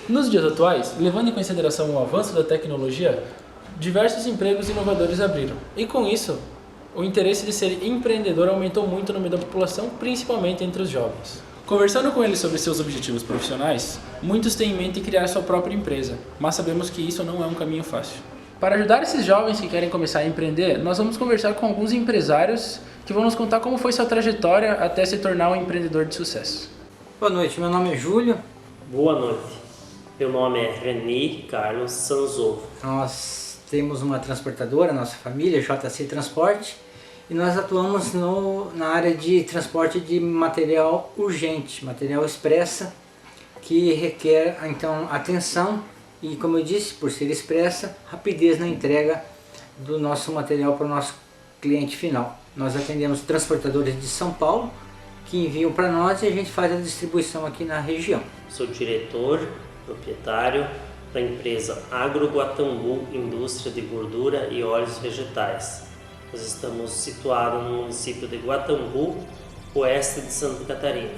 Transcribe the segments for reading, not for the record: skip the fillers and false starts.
Nos dias atuais, levando em consideração o avanço da tecnologia, diversos empregos inovadores abriram. E com isso, o interesse de ser empreendedor aumentou muito no meio da população, principalmente entre os jovens. Conversando com eles sobre seus objetivos profissionais, muitos têm em mente criar sua própria empresa, mas sabemos que isso não é um caminho fácil. Para ajudar esses jovens que querem começar a empreender, nós vamos conversar com alguns empresários que vão nos contar como foi sua trajetória até se tornar um empreendedor de sucesso. Boa noite, meu nome é Júlio. Boa noite, meu nome é Reni Carlos Sanzovo. Nós temos uma transportadora, nossa família, JC Transporte, e nós atuamos na área de transporte de material urgente, material expressa, que requer então atenção e, como eu disse, por ser expressa, rapidez na entrega do nosso material para o nosso cliente final. Nós atendemos transportadores de São Paulo que enviam para nós e a gente faz a distribuição aqui na região. Sou diretor, proprietário da empresa Agro Guatambu Indústria de Gordura e Óleos Vegetais. Nós estamos situados no município de Guatambu, oeste de Santa Catarina.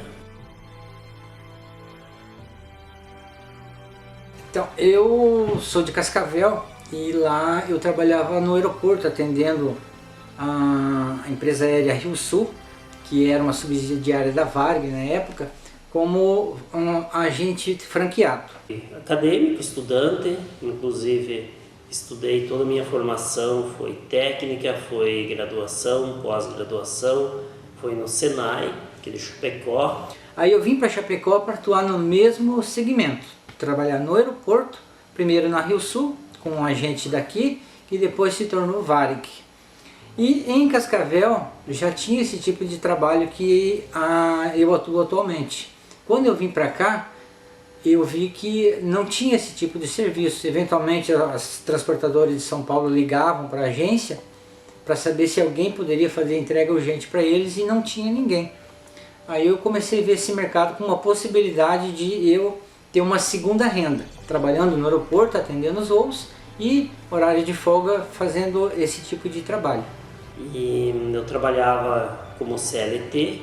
Então, eu sou de Cascavel e lá eu trabalhava no aeroporto atendendo a empresa aérea Rio Sul, que era uma subsidiária da Varig na época, como um agente franqueado. Acadêmico, estudante, inclusive estudei toda a minha formação, foi técnica, foi graduação, pós-graduação, foi no Senai, aqui de Chapecó. Aí eu vim para Chapecó para atuar no mesmo segmento, trabalhar no aeroporto, primeiro na Rio Sul, com um agente daqui, e depois se tornou Varig. E em Cascavel já tinha esse tipo de trabalho que eu atuo atualmente. Quando eu vim para cá, eu vi que não tinha esse tipo de serviço. Eventualmente as transportadoras de São Paulo ligavam para a agência para saber se alguém poderia fazer entrega urgente para eles e não tinha ninguém. Aí eu comecei a ver esse mercado com uma possibilidade de eu ter uma segunda renda, trabalhando no aeroporto, atendendo os voos e horário de folga fazendo esse tipo de trabalho. E eu trabalhava como CLT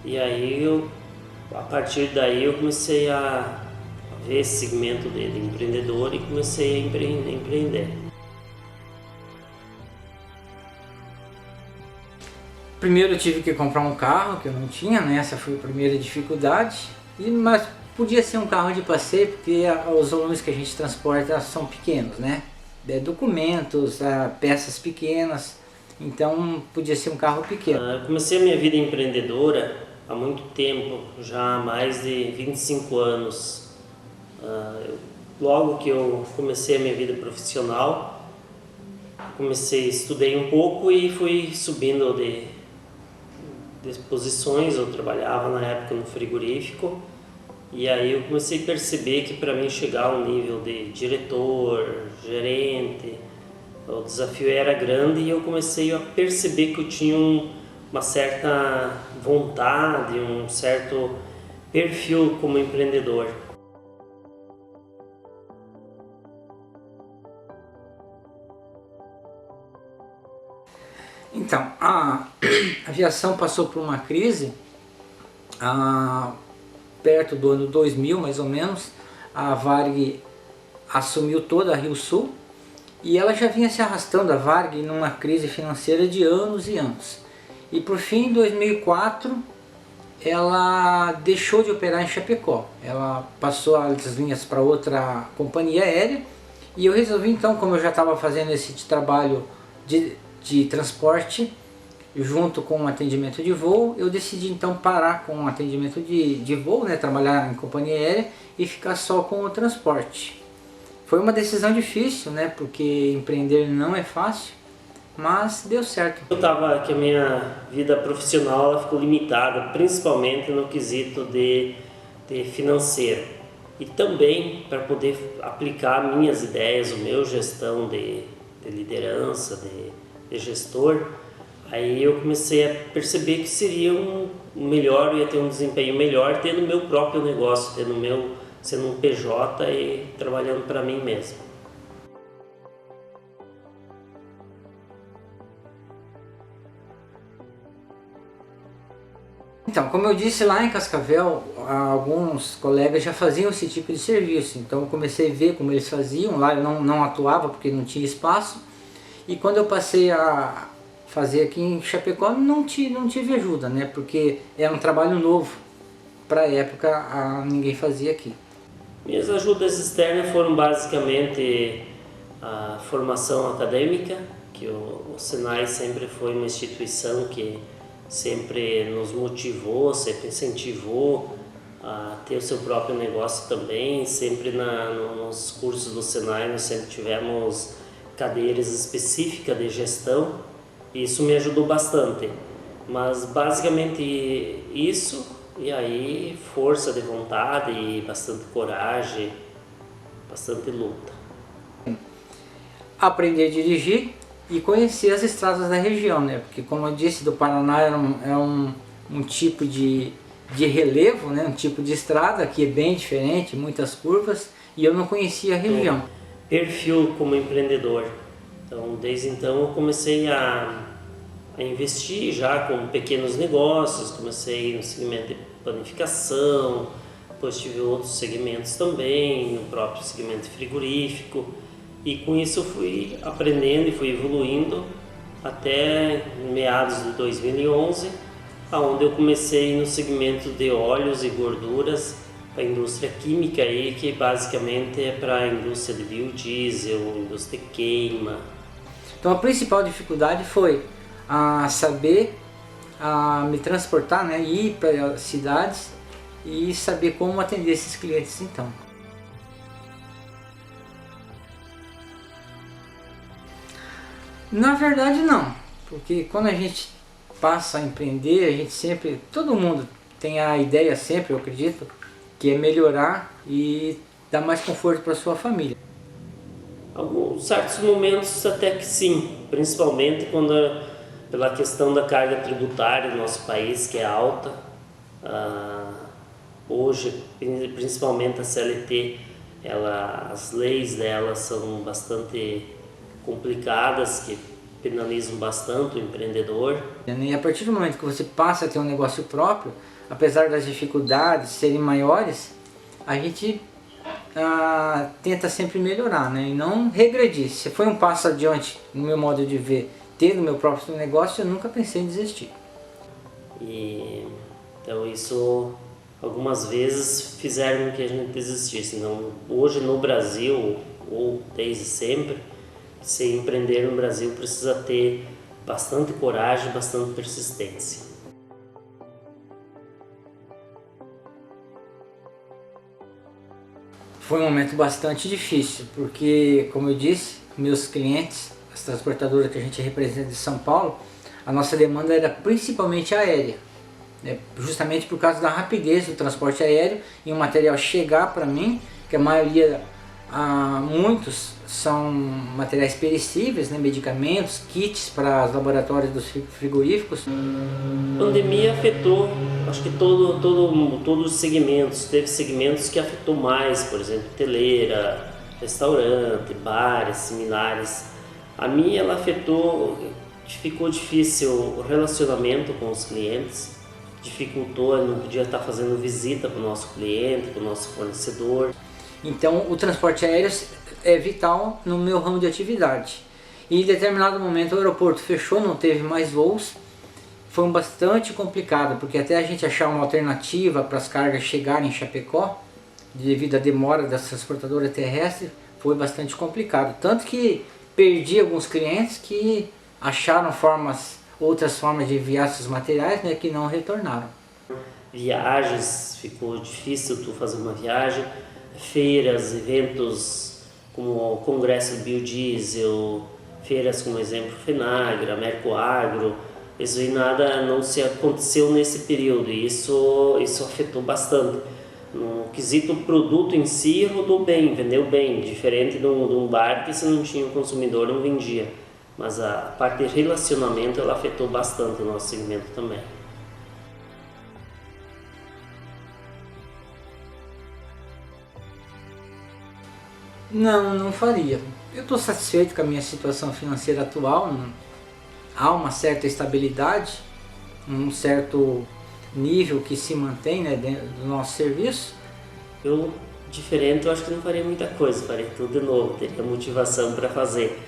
e aí a partir daí eu comecei a ver esse segmento de empreendedor e comecei a empreender. Primeiro eu tive que comprar um carro que eu não tinha, né? Essa foi a primeira dificuldade, mas podia ser um carro de passeio porque os volumes que a gente transporta são pequenos, né? Documentos, peças pequenas. Então podia ser um carro pequeno. Eu comecei a minha vida empreendedora há muito tempo, já há mais de 25 anos. Logo que eu comecei a minha vida profissional, estudei um pouco e fui subindo de posições. Eu trabalhava na época no frigorífico e aí eu comecei a perceber que para mim chegar ao nível de diretor, gerente, o desafio era grande e eu comecei a perceber que eu tinha uma certa vontade, um certo perfil como empreendedor. Então, a aviação passou por uma crise perto do ano 2000, mais ou menos. A Varig assumiu toda a Rio Sul e ela já vinha se arrastando, a Varig, numa crise financeira de anos e anos. E por fim, em 2004, ela deixou de operar em Chapecó. Ela passou as linhas para outra companhia aérea e eu resolvi então, como eu já estava fazendo esse trabalho de transporte junto com o atendimento de voo, eu decidi então parar com o atendimento de voo, né, trabalhar em companhia aérea e ficar só com o transporte. Foi uma decisão difícil, né, porque empreender não é fácil, mas deu certo. Eu estava que a minha vida profissional ela ficou limitada, principalmente no quesito de financeiro. E também para poder aplicar minhas ideias, o meu gestão de liderança, de gestor, aí eu comecei a perceber que seria melhor, ia ter um desempenho melhor tendo o meu próprio negócio, sendo um PJ e trabalhando para mim mesmo. Então, como eu disse, lá em Cascavel, alguns colegas já faziam esse tipo de serviço. Então eu comecei a ver como eles faziam. Lá eu não atuava porque não tinha espaço. E quando eu passei a fazer aqui em Chapecó, não tive ajuda, né? Porque era um trabalho novo. Para a época, ninguém fazia aqui. Minhas ajudas externas foram basicamente a formação acadêmica, que o Senai sempre foi uma instituição que sempre nos motivou, sempre incentivou a ter o seu próprio negócio também. Sempre nos cursos do Senai nós sempre tivemos cadeiras específicas de gestão e isso me ajudou bastante. Mas basicamente isso, e aí força de vontade e bastante coragem, bastante luta. Aprender a dirigir e conhecer as estradas da região, né? Porque como eu disse, do Paraná é um tipo de relevo, né? Um tipo de estrada que é bem diferente, muitas curvas, e eu não conhecia a região. Perfil como empreendedor. Então, desde então eu comecei a investir já com pequenos negócios, comecei no segmento de planificação, depois tive outros segmentos também, no próprio segmento frigorífico. E com isso eu fui aprendendo e fui evoluindo até meados de 2011, onde eu comecei no segmento de óleos e gorduras para a indústria química, aí, que basicamente é para a indústria de biodiesel, indústria de queima. Então a principal dificuldade foi saber me transportar, né, ir para cidades e saber como atender esses clientes então. Na verdade não, porque quando a gente passa a empreender, a gente sempre, todo mundo tem a ideia sempre, eu acredito, que é melhorar e dar mais conforto para sua família. Alguns certos momentos até que sim, principalmente quando pela questão da carga tributária do nosso país, que é alta. Hoje, principalmente a CLT, as leis dela são bastante complicadas, que penalizam bastante o empreendedor. E a partir do momento que você passa a ter um negócio próprio, apesar das dificuldades serem maiores, a gente tenta sempre melhorar, né? E não regredir. Se foi um passo adiante no meu modo de ver, tendo meu próprio negócio, eu nunca pensei em desistir. Então isso algumas vezes fizeram com que a gente desistisse. Então, hoje no Brasil, ou desde sempre, se empreender no Brasil precisa ter bastante coragem, bastante persistência. Foi um momento bastante difícil, porque, como eu disse, meus clientes, as transportadoras que a gente representa de São Paulo, a nossa demanda era principalmente aérea, né? Justamente por causa da rapidez do transporte aéreo e o material chegar para mim, que a maioria, muitos são materiais perecíveis, né? Medicamentos, kits para os laboratórios dos frigoríficos. A pandemia afetou, acho que todos os segmentos. Teve segmentos que afetou mais, por exemplo, hoteleira, restaurante, bares, similares. A minha, ela afetou, ficou difícil o relacionamento com os clientes, dificultou, eu não podia estar fazendo visita para o nosso cliente, para o nosso fornecedor. Então o transporte aéreo é vital no meu ramo de atividade. E em determinado momento o aeroporto fechou, não teve mais voos. Foi bastante complicado, porque até a gente achar uma alternativa para as cargas chegarem em Chapecó, devido à demora das transportadoras terrestres, foi bastante complicado. Tanto que perdi alguns clientes que acharam outras formas de enviar seus materiais, né, que não retornaram. Viagens, ficou difícil tu fazer uma viagem. Feiras, eventos como o Congresso do Biodiesel, feiras como exemplo Fenagra, Mercoagro, isso aí nada não se aconteceu nesse período e isso afetou bastante. No quesito produto em si, rodou bem, vendeu bem, diferente de um bar que se não tinha um consumidor não vendia. Mas a parte de relacionamento ela afetou bastante o nosso segmento também. Não faria. Eu estou satisfeito com a minha situação financeira atual. Há uma certa estabilidade, um certo nível que se mantém, né, dentro do nosso serviço. Eu, diferente, eu acho que não faria muita coisa, faria tudo de novo, teria motivação para fazer.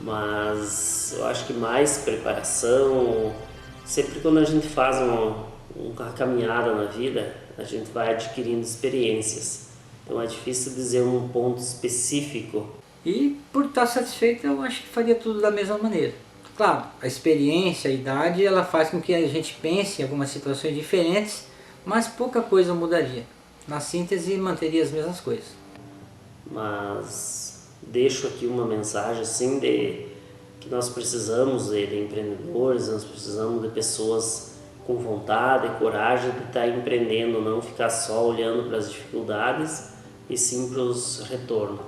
Mas eu acho que mais preparação, sempre quando a gente faz uma caminhada na vida, a gente vai adquirindo experiências. Então é difícil dizer um ponto específico. E por estar satisfeito, eu acho que faria tudo da mesma maneira. Claro, a experiência, a idade, ela faz com que a gente pense em algumas situações diferentes, mas pouca coisa mudaria. Na síntese, manteria as mesmas coisas. Mas deixo aqui uma mensagem assim de que nós precisamos de empreendedores, nós precisamos de pessoas com vontade e coragem de estar empreendendo, não ficar só olhando para as dificuldades e sim para os retornos.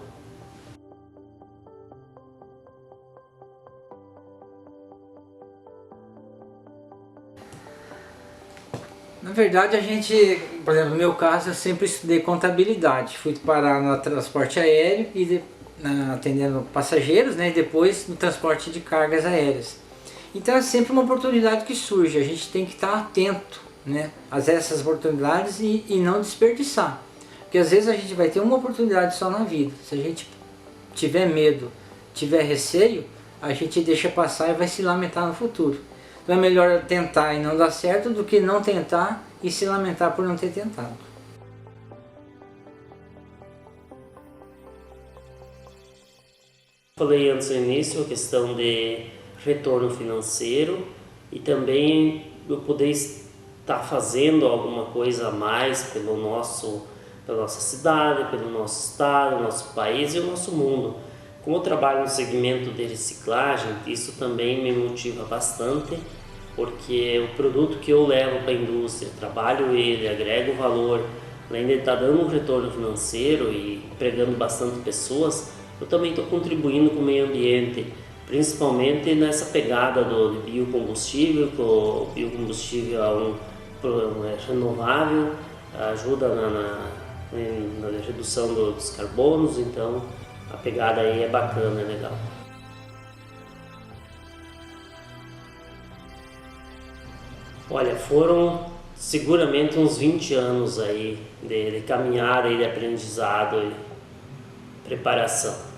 Na verdade, a gente, por exemplo, no meu caso, eu sempre estudei contabilidade. Fui parar no transporte aéreo e atendendo passageiros, né, e depois no transporte de cargas aéreas. Então é sempre uma oportunidade que surge, a gente tem que estar atento, né, a essas oportunidades e não desperdiçar. Porque às vezes a gente vai ter uma oportunidade só na vida. Se a gente tiver medo, tiver receio, a gente deixa passar e vai se lamentar no futuro. Então é melhor tentar e não dar certo do que não tentar e se lamentar por não ter tentado. Falei antes no início a questão de retorno financeiro e também eu poder estar fazendo alguma coisa a mais pela nossa cidade, pelo nosso estado, nosso país e o nosso mundo. Como eu trabalho no segmento de reciclagem, isso também me motiva bastante, porque o produto que eu levo para a indústria, trabalho ele, agrego valor, além de estar dando um retorno financeiro e empregando bastante pessoas, eu também estou contribuindo com o meio ambiente, principalmente nessa pegada do biocombustível, que o biocombustível é renovável, ajuda na redução dos carbonos, então a pegada aí é bacana, é legal. Olha, foram seguramente uns 20 anos aí de caminhada e de aprendizado e preparação.